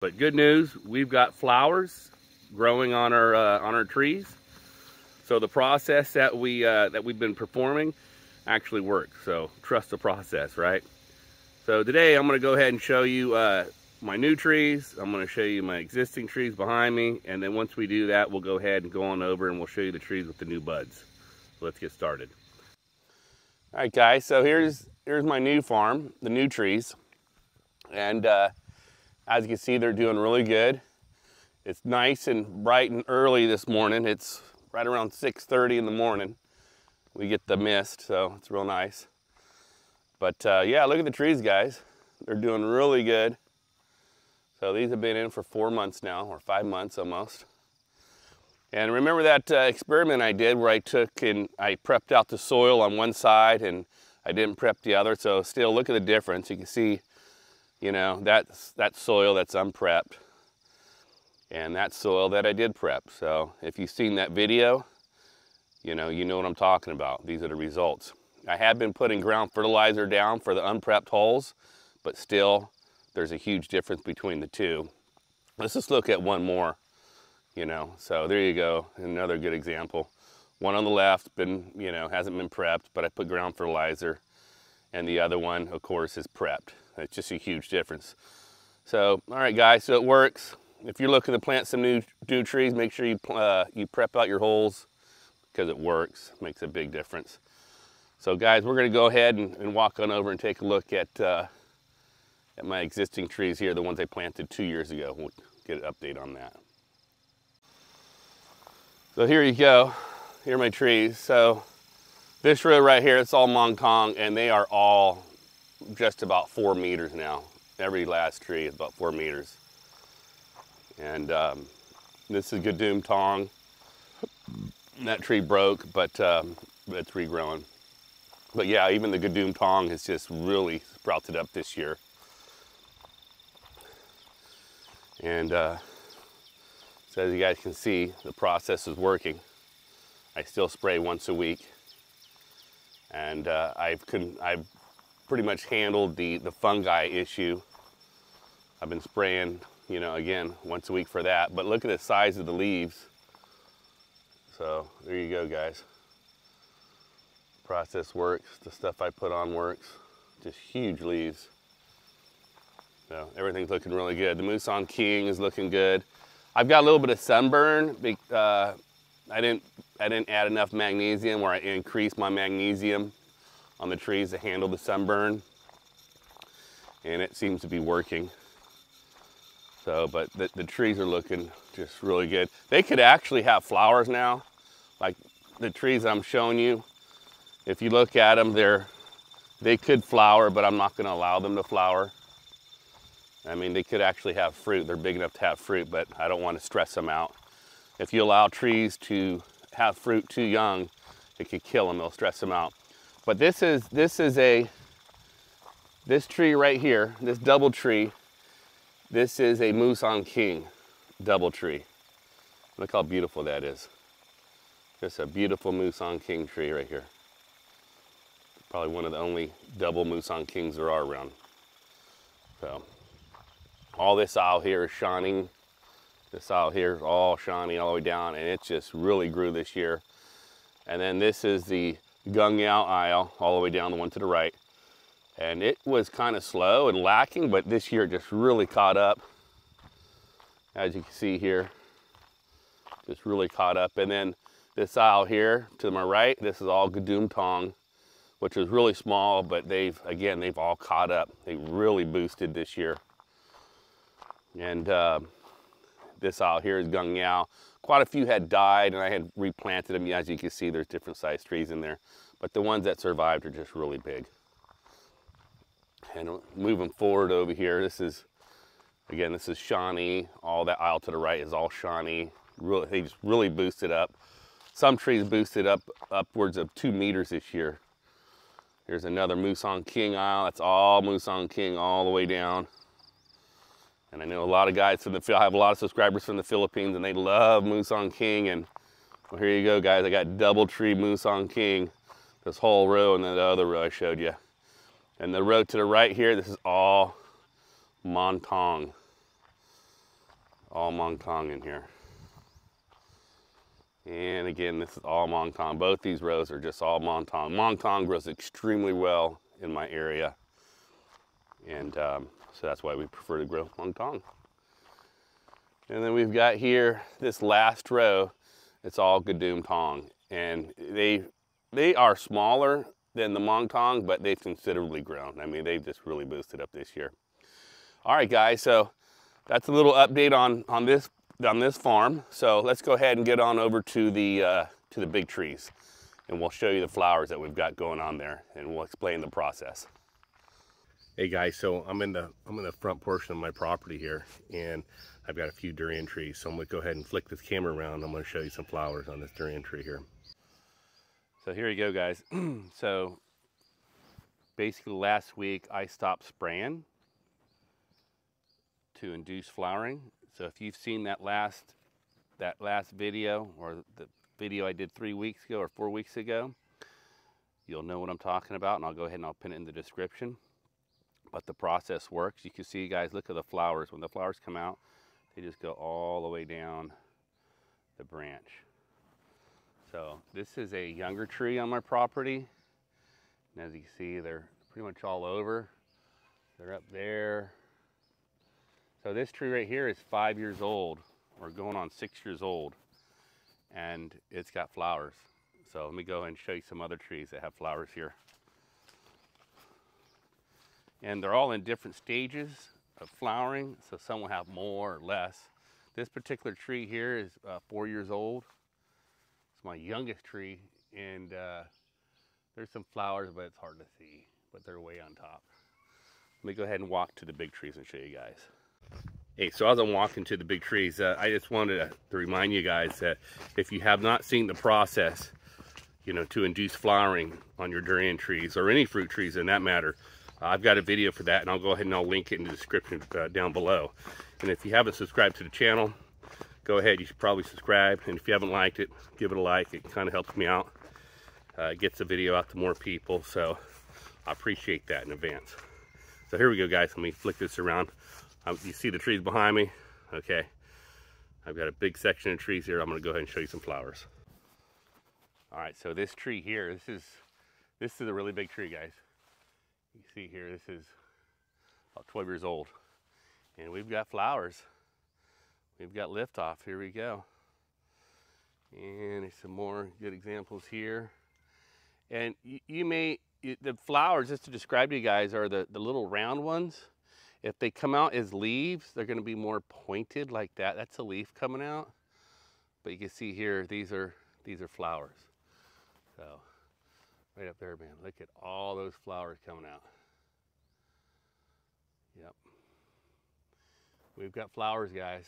But good news, we've got flowers growing on our trees. So the process that we've been performing actually works. So trust the process, right? So today I'm going to go ahead and show you my new trees. I'm going to show you my existing trees behind me, and then once we do that, we'll go ahead and go on over and we'll show you the trees with the new buds. So let's get started. All right, guys. So here's my new farm, the new trees, and as you can see, they're doing really good. It's nice and bright and early this morning. It's right around 6:30 in the morning. We get the mist, so it's real nice. But yeah, look at the trees, guys. They're doing really good. So these have been in for 4 months now, or 5 months almost. And remember that experiment I did where I took and I prepped out the soil on one side and I didn't prep the other. So still, look at the difference. You can see, you know, that's soil that's unprepped, and that soil that I did prep. So if you've seen that video, you know what I'm talking about. These are the results. I have been putting ground fertilizer down for the unprepped holes, but still there's a huge difference between the two. Let's just look at one more, you know. So there you go, another good example. One on the left hasn't been prepped, but I put ground fertilizer, and the other one, of course, is prepped. It's just a huge difference. So, all right, guys, so it works. If you're looking to plant some new trees, make sure you prep out your holes, because it works. It makes a big difference. So, guys, we're going to go ahead and walk on over and take a look at my existing trees here, the ones I planted 2 years ago. We'll get an update on that. So here you go. Here are my trees. So this row right here, it's all Mongtong, and they are all just about 4 meters now. Every last tree is about 4 meters. And this is Gadoom Tong. That tree broke, but it's regrowing. But yeah, even the Gadoom Tong has just really sprouted up this year. And so as you guys can see, the process is working. I still spray once a week. And I've pretty much handled the fungi issue. I've been spraying, again, once a week for that. But look at the size of the leaves. So there you go, guys. Process works. The stuff I put on works. Just huge leaves. So everything's looking really good. The Muson King is looking good. I've got a little bit of sunburn. I didn't add enough magnesium, where I increased my magnesium on the trees to handle the sunburn, and it seems to be working. So, but the trees are looking just really good. They could actually have flowers now, like the trees I'm showing you. If you look at them, they could flower, but I'm not going to allow them to flower. I mean, they could actually have fruit. They're big enough to have fruit, but I don't want to stress them out. If you allow trees to have fruit too young, it could kill them. It'll stress them out. But this tree right here, this double tree, this is a Muson King double tree. Look how beautiful that is. Just a beautiful Muson King tree right here. Probably one of the only double Muson Kings there are around. So all this aisle here is shining. This aisle here is all shiny all the way down, and it just really grew this year. And then this is the Gung Yao aisle, all the way down, the one to the right. And it was kind of slow and lacking, but this year it just really caught up. As you can see here, just really caught up. And then this aisle here to my right, this is all Gadoom Tong, which was really small, but they've all caught up. They really boosted this year. And this aisle here is Gung Yao. Quite a few had died, and I had replanted them. As you can see, there's different sized trees in there, but the ones that survived are just really big. And moving forward over here, this is Shawnee. All that aisle to the right is all Shawnee. They just really boosted up. Some trees boosted up upwards of 2 meters this year. Here's another Muson King aisle. That's all Muson King all the way down. And I know a lot of guys I have a lot of subscribers from the Philippines, and they love Muson King. And well, here you go, guys. I got double tree Muson King, this whole row, and then the other row I showed you. And the row to the right here, this is all Mongtong. All Mongtong in here. And again, this is all Mongtong. Both these rows are just all Mongtong. Mongtong grows extremely well in my area. And so that's why we prefer to grow Mongtong. And then we've got here, this last row, it's all Gadum Tong. And they are smaller than the Mongtong, but they've considerably grown. I mean, they've just really boosted up this year. All right, guys, so that's a little update on this farm. So let's go ahead and get on over to the big trees, and we'll show you the flowers that we've got going on there, and we'll explain the process. Hey guys, so I'm in the front portion of my property here, and I've got a few durian trees. So I'm gonna go ahead and flick this camera around. I'm gonna show you some flowers on this durian tree here. So here you go, guys. So basically last week I stopped spraying to induce flowering. So if you've seen that last video, or the video I did 3 weeks ago or 4 weeks ago, you'll know what I'm talking about, and I'll go ahead and I'll pin it in the description. But the process works. You can see, guys, look at the flowers. When the flowers come out, they just go all the way down the branch. So this is a younger tree on my property. And as you can see, they're pretty much all over. They're up there. So this tree right here is 5 years old, or going on 6 years old, and it's got flowers. So let me go ahead and show you some other trees that have flowers here. And they're all in different stages of flowering, so some will have more or less. This particular tree here is 4 years old. It's my youngest tree, and there's some flowers, but it's hard to see, but they're way on top. Let me go ahead and walk to the big trees and show you guys. Hey, so as I'm walking to the big trees, I just wanted to remind you guys that if you have not seen the process, you know, to induce flowering on your durian trees, or any fruit trees in that matter, I've got a video for that, and I'll go ahead and I'll link it in the description down below. And if you haven't subscribed to the channel, go ahead, you should probably subscribe. And if you haven't liked it, give it a like. It kind of helps me out. It gets the video out to more people, so I appreciate that in advance. So here we go, guys. Let me flick this around. You see the trees behind me? Okay. I've got a big section of trees here. I'm gonna go ahead and show you some flowers. All right, so this tree here, this is a really big tree, guys. You can see here, this is about 12 years old. And we've got flowers. We've got liftoff. Here we go. And there's some more good examples here. And the flowers, just to describe to you guys, are the little round ones. If they come out as leaves, they're gonna be more pointed like that. That's a leaf coming out. But you can see here, these are flowers. So, right up there, man. Look at all those flowers coming out. Yep. We've got flowers, guys.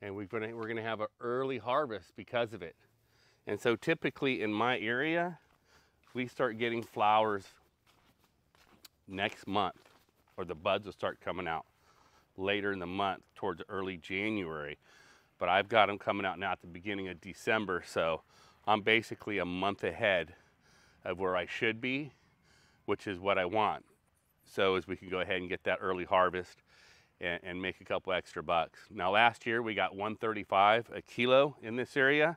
And we're gonna have an early harvest because of it. And so typically in my area, we start getting flowers next month, or the buds will start coming out later in the month, towards early January. But I've got them coming out now at the beginning of December, so I'm basically a month ahead of where I should be, which is what I want. So as we can go ahead and get that early harvest and make a couple extra bucks. Now last year we got $135 a kilo in this area,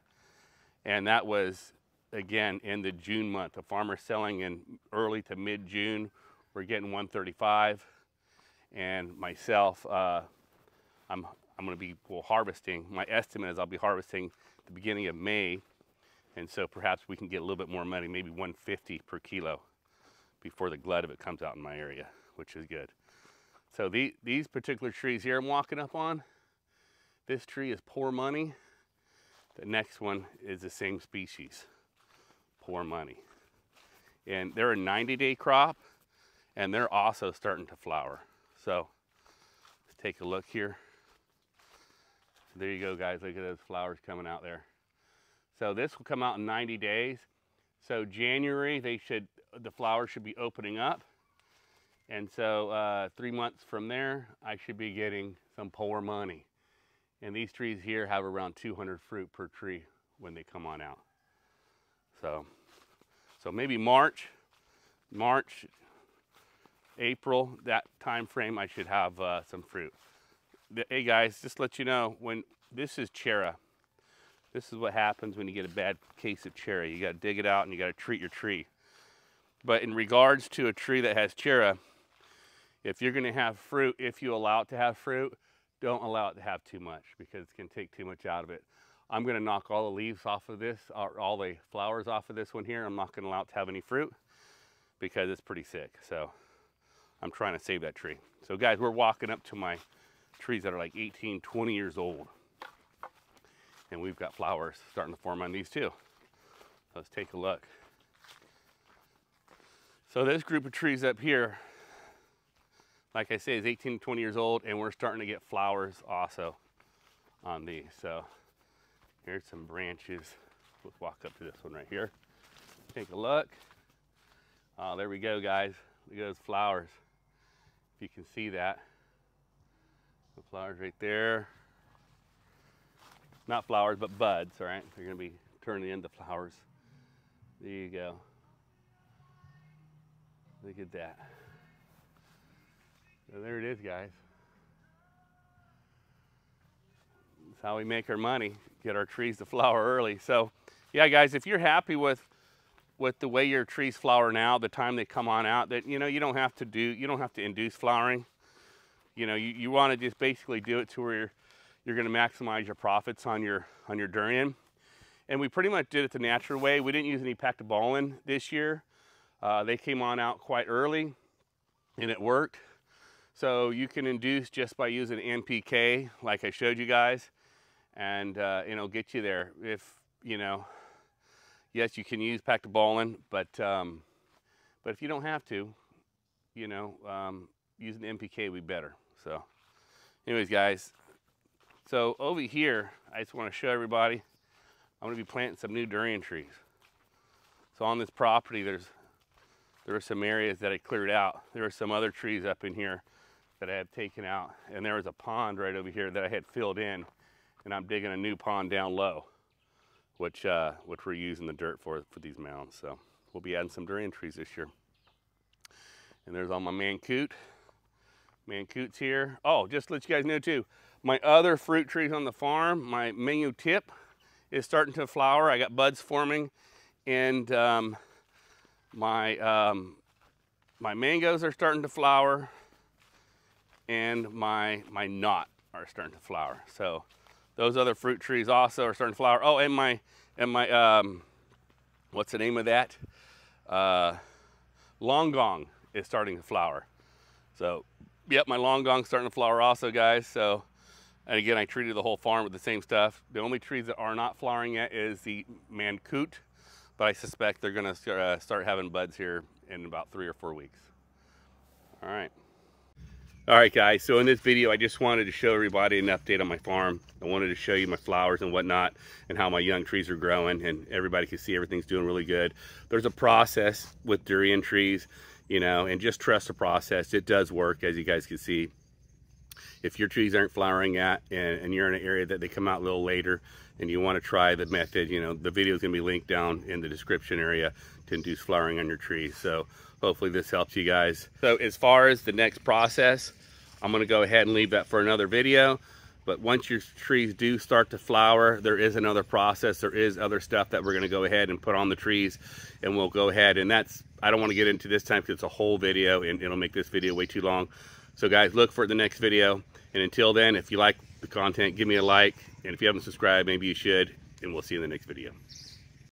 and that was, again, in the June month. The farmer's selling in early to mid-June. We're getting $135, and myself, I'm going to be harvesting. My estimate is I'll be harvesting the beginning of May, and so perhaps we can get a little bit more money, maybe $150 per kilo, before the glut of it comes out in my area, which is good. So these particular trees here I'm walking up on, this tree is poor money. The next one is the same species, poor money. And they're a 90-day crop, and they're also starting to flower. So let's take a look here. So there you go, guys. Look at those flowers coming out there. So this will come out in 90 days. So January, the flowers should be opening up. And so 3 months from there, I should be getting some poor money. And these trees here have around 200 fruit per tree when they come on out. So maybe March, April, that time frame, I should have some fruit. hey guys, just to let you know, when this is chera, this is what happens when you get a bad case of chera. You got to dig it out and you got to treat your tree. But in regards to a tree that has chera, if you're going to have fruit, if you allow it to have fruit, don't allow it to have too much because it can take too much out of it. I'm going to knock all the leaves off of this, or all the flowers off of this one here. I'm not going to allow it to have any fruit because it's pretty sick. So I'm trying to save that tree. So guys, we're walking up to my trees that are like 18, 20 years old. And we've got flowers starting to form on these too. Let's take a look. So this group of trees up here, like I say, is 18 to 20 years old, and we're starting to get flowers also on these. So here's some branches. Let's walk up to this one right here. Take a look. Oh, there we go, guys. Look at those flowers. If you can see that. The flowers right there. Not flowers, but buds, all right? They're gonna be turning into flowers. There you go. Look at that. So there it is, guys. That's how we make our money, get our trees to flower early. So yeah, guys, if you're happy with the way your trees flower now, the time they come on out, that you don't have to induce flowering. You want to just basically do it to where you're going to maximize your profits on your durian. And we pretty much did it the natural way. We didn't use any pactobolin this year. They came on out quite early and it worked. So you can induce just by using NPK like I showed you guys, and it'll get you there. If yes, you can use pactobolin, but if you don't have to, using NPK would be better. So anyways, guys, so over here, I just want to show everybody, I'm going to be planting some new durian trees. So on this property, there are some areas that I cleared out. There are some other trees up in here that I have taken out. And there was a pond right over here that I had filled in. And I'm digging a new pond down low, which we're using the dirt for these mounds. So we'll be adding some durian trees this year. And there's all my mancoots here. Oh, just to let you guys know too, my other fruit trees on the farm, my mango tip is starting to flower. I got buds forming, and my mangoes are starting to flower, and my knot are starting to flower. So those other fruit trees also are starting to flower. Oh, and my what's the name of that? Longong is starting to flower. So yep, my longong's starting to flower also, guys. So, and again, I treated the whole farm with the same stuff. The only trees that are not flowering yet is the mancoot, but I suspect they're gonna start having buds here in about 3 or 4 weeks. All right. All right, guys, so in this video, I just wanted to show everybody an update on my farm. I wanted to show you my flowers and whatnot and how my young trees are growing, and everybody can see everything's doing really good. There's a process with durian trees, and just trust the process. It does work, as you guys can see. If your trees aren't flowering yet and you're in an area that they come out a little later and you want to try the method, the video is going to be linked down in the description area to induce flowering on your trees. So hopefully this helps you guys. So as far as the next process, I'm going to go ahead and leave that for another video. But once your trees do start to flower, there is another process. There is other stuff that we're going to go ahead and put on the trees, and we'll go ahead, and I don't want to get into this time because it's a whole video and it'll make this video way too long. So guys, look for the next video. And until then, if you like the content, give me a like. And if you haven't subscribed, maybe you should. And we'll see you in the next video.